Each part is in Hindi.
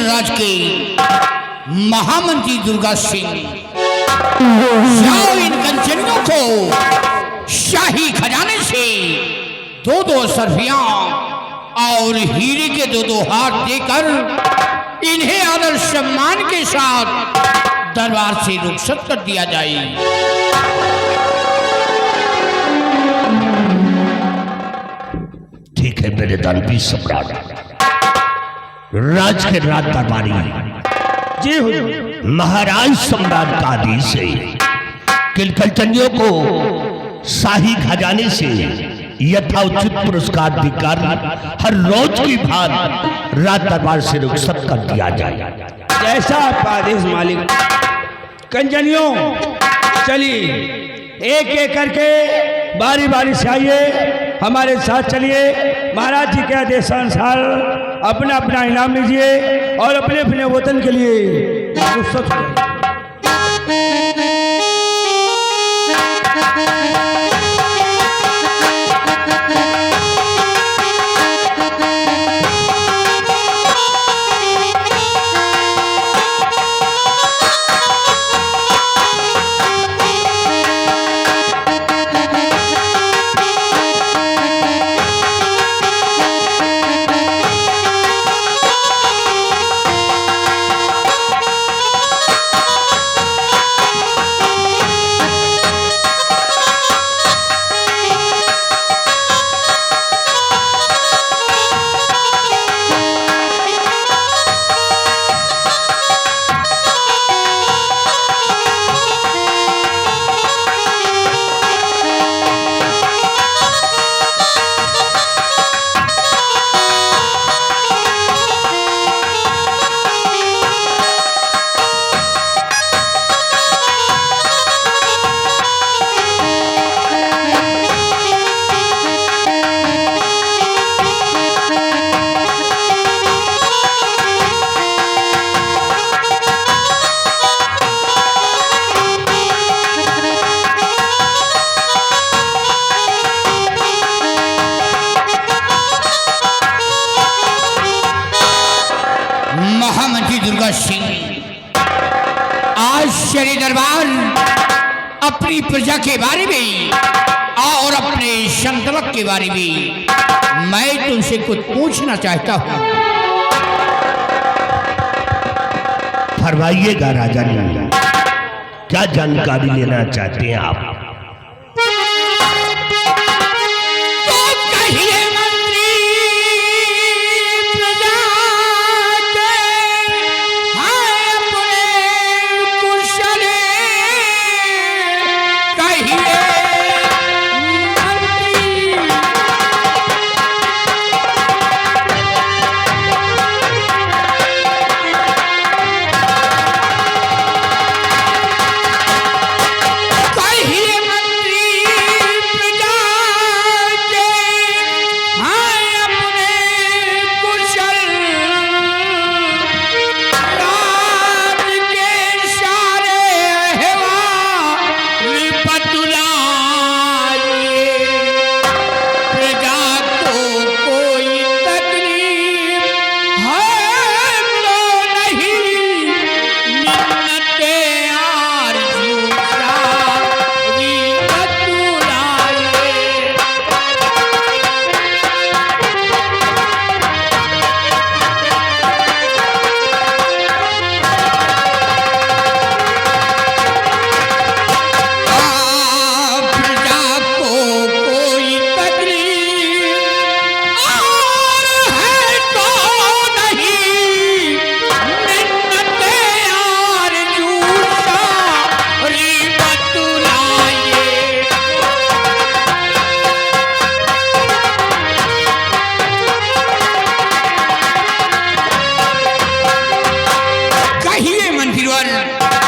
गणराज के महामंत्री दुर्गा सिंह, जाओ इन कंचनियों को शाही खजाने से 2-2 सरफियां और हीरे के 2-2 हाथ देकर इन्हें आदर सम्मान के साथ दरबार से रुखसत कर दिया जाए। ठीक है मेरे दानवी सम्राट, राज के राज दरबारी जी हुजूर। महाराज सम्राट का आदेश है कि कंचनियों को शाही खजाने से यथाउचित पुरस्कार देकर हर रोज की भांति राज दरबार से रुखसत कर दिया जाए। जैसा आपका आदेश मालिक। कंचनियों चलिए, एक एक करके बारी बारी से आइए, हमारे साथ चलिए। महाराज जी के आदेशानुसार अपना अपना इनाम लीजिए और अपने अपने वतन के लिए रुखसत हो जाइए। महामंत्री दुर्गा सिंह, आज शरी दरबार अपनी प्रजा के बारे में और अपने संतलक के बारे में मैं तुमसे कुछ पूछना चाहता हूँ। फरमाइएगा राजा जी, क्या जानकारी लेना चाहते हैं आप?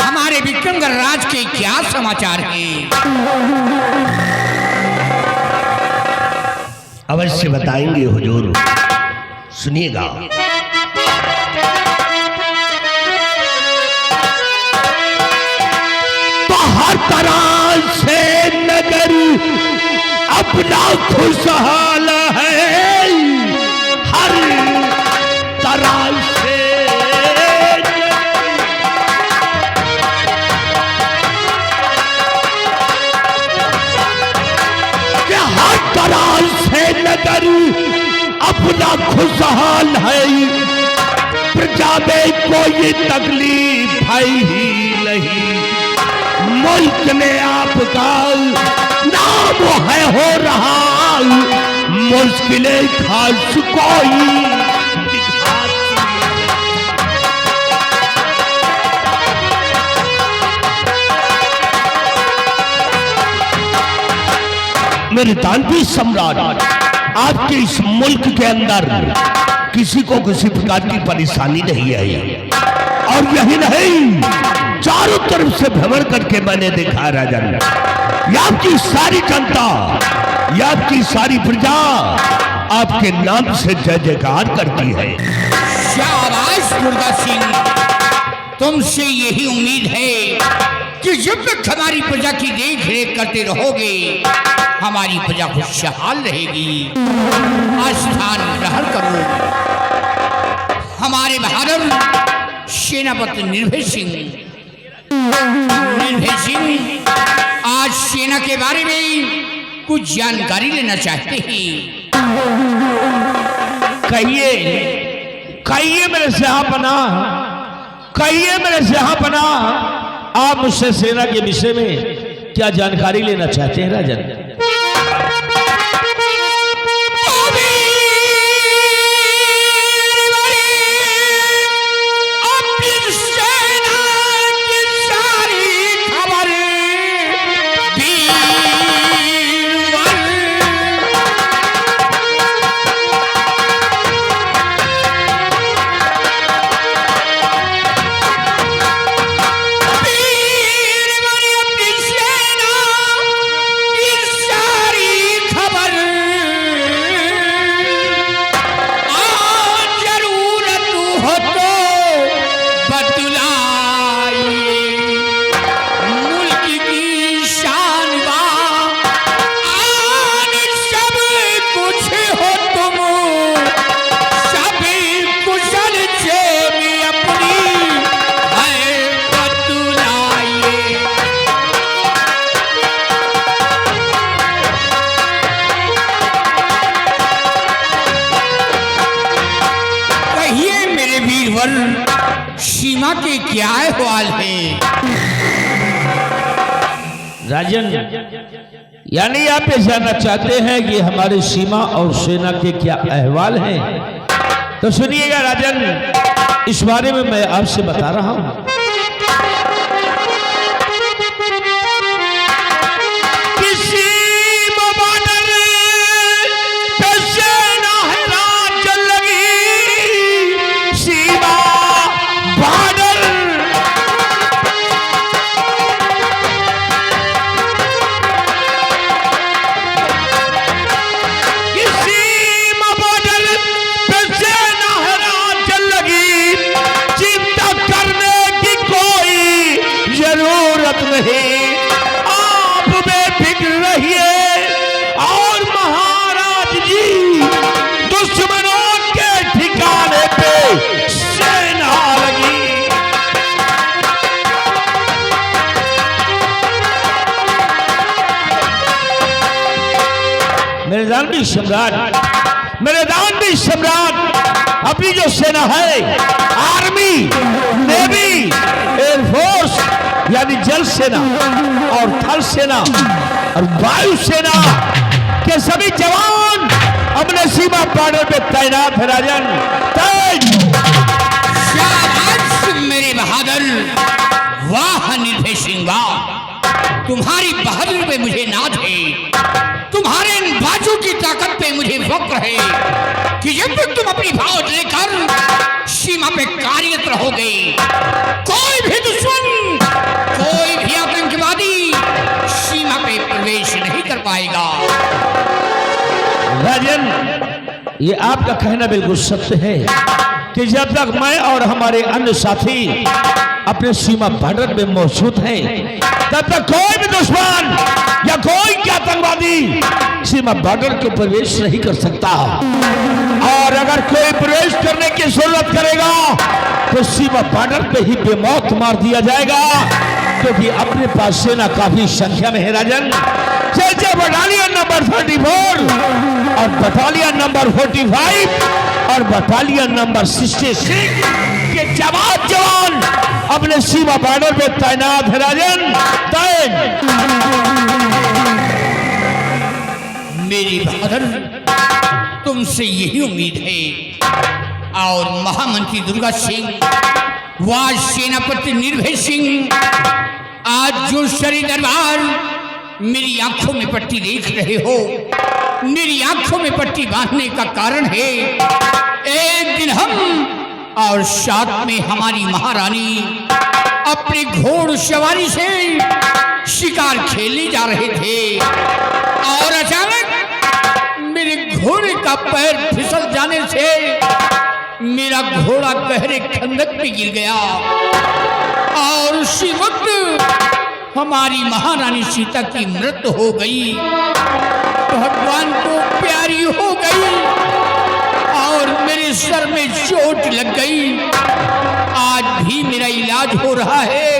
हमारे विक्रमगढ़ राज के क्या समाचार हैं? अवश्य बताएंगे हुजूर, सुनिएगा। तो हर तरह से नगर अपना खुशहाल है, हर तरह से अंदर अपना खुशहाल है, प्रजा में कोई तकलीफ है ही नहीं। मुल्क में आपका नाम है हो रहा, मुश्किलें खास कोई मेरे दानवी सम्राट, आपके इस मुल्क के अंदर किसी को किसी प्रकार की परेशानी नहीं आई, और यही नहीं चारों तरफ से भ्रमण करके मैंने देखा राजन, ये आपकी सारी जनता, ये आपकी सारी प्रजा आपके नाम से जय जयकार करती है। शाबाश मुर्गा सिंह, तुमसे यही उम्मीद है कि जब तक हमारी प्रजा की देख रेख करते रहोगे हमारी प्रजा खुशहाल रहेगी, आस्थान ग्रहण करोगे। हमारे बहादुर सेनापति निर्भय सिंह आज सेना के बारे में कुछ जानकारी लेना चाहते हैं। कहिए कहिए मेरे सिंहापना, कहिए मेरे सिंहापना, आप मुझसे सेना के विषय में क्या जानकारी लेना चाहते हैं राजन? सीमा के क्या अहवाल है राजन? यानी आप ये जानना चाहते हैं कि हमारी सीमा और सेना के क्या अहवाल हैं? तो सुनिएगा राजन, इस बारे में मैं आपसे बता रहा हूं। आप बेफिक्र रहिए और महाराज जी दुश्मनों के ठिकाने पे सेना लगी। मेरे दानवी सम्राट, अपनी जो सेना है, आर्मी, नेवी, एयरफोर्स यानी जल सेना और थल सेना और वायु सेना के सभी जवान अपने सीमा बॉर्डर पे तैनात है राजन। शाबाश मेरे बहादुर, वाह निर्भय सिंह वाह, तुम्हारी बहादुरी पे मुझे नाज है, तुम्हारे इन बाजू की ताकत पे मुझे फख्र है कि जब तक तुम अपनी फौज लेकर सीमा पे कार्यरत रहोगे, कोई भी दुश्मन, कोई भी आतंकवादी सीमा पे प्रवेश नहीं कर पाएगा। राजन, ये आपका कहना बिल्कुल सत्य है कि जब तक मैं और हमारे अन्य साथी अपने सीमा बॉर्डर में मौजूद हैं, तब तक कोई भी दुश्मन या कोई आतंकवादी सीमा बॉर्डर के प्रवेश नहीं कर सकता। और अगर कोई प्रवेश करने की जरूरत करेगा तो सीमा बॉर्डर पे ही बेमौत मार दिया जाएगा, क्योंकि अपने पास सेना काफी संख्या में है राजन। जैसे बटालियन नंबर 34 और बटालियन नंबर 45 और बटालियन नंबर 66 के जवान अपने सीमा बॉर्डर पे तैनात है। राजन मेरी बहादुर, तुमसे यही उम्मीद है। और महामंत्री दुर्गा सिंह व सेनापति निर्भय सिंह, आज जो शरी दरबार मेरी आंखों में पट्टी देख रहे हो, मेरी आंखों में पट्टी बांधने का कारण है, एक दिन हम और साथ में हमारी महारानी अपने घोड़ सवारी से शिकार खेलने जा रहे थे और अचानक मेरे घोड़े का पैर फिसल जाने से मेरा घोड़ा गहरे खंदक में गिर गया और उसी वक्त हमारी महारानी सीता की मृत्यु हो गई, भगवान को प्यारी हो गई और मेरे सर में चोट लग गई। आज भी मेरा इलाज हो रहा है,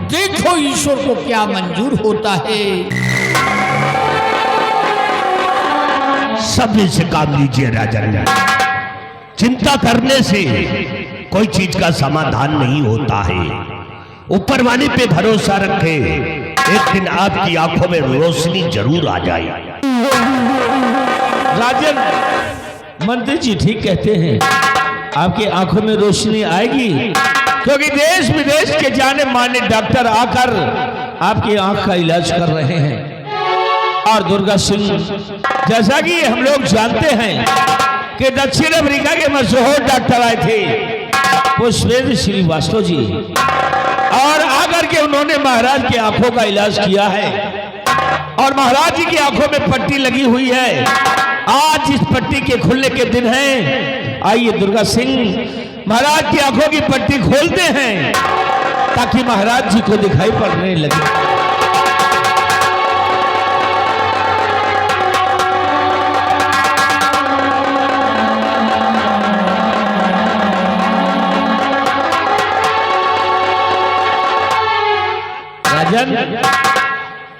देखो ईश्वर को क्या मंजूर होता है। सभी से काम लीजिए राजन, चिंता करने से कोई चीज का समाधान नहीं होता है। ऊपर वाले पे भरोसा रखे, एक दिन आपकी आंखों में रोशनी जरूर आ जाए। राजन, मंत्री जी ठीक कहते हैं, आपकी आंखों में रोशनी आएगी, क्योंकि देश विदेश के जाने माने डॉक्टर आकर आपकी आंख का इलाज कर रहे हैं। और दुर्गा सिंह, जैसा कि हम लोग जानते हैं कि दक्षिण अफ्रीका के मशहूर डॉक्टर आए थे पुष्पेंद्र श्रीवास्तव जी, और आकर के उन्होंने महाराज की आंखों का इलाज किया है और महाराज जी की आंखों में पट्टी लगी हुई है। आज इस पट्टी के खुलने के दिन है। आइए दुर्गा सिंह, महाराज की आंखों की पट्टी खोलते हैं ताकि महाराज जी को दिखाई पड़ने लगे। राजन,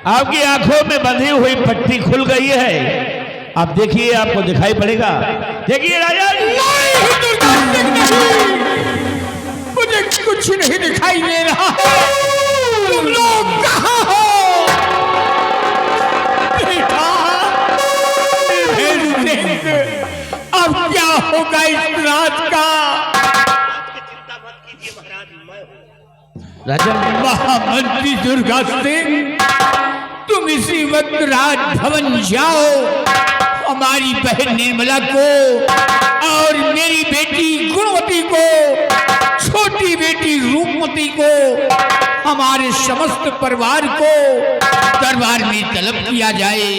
आपकी आंखों में बंधी हुई पट्टी खुल गई है। आप देखिए, आपको दिखाई पड़ेगा। देखिए राजन। नहीं, मुझे कुछ नहीं दिखाई दे रहा है। तुम लोग कहाँ हो? बेटा, अब क्या होगा इस रात का? राजन, महामंत्री दुर्गा सिंह, तुम इसी वक्त राजभवन जाओ, हमारी बहन निर्मला को और मेरी बेटी गुणवती को, छोटी बेटी रूपमती को, हमारे समस्त परिवार को दरबार में तलब किया जाए।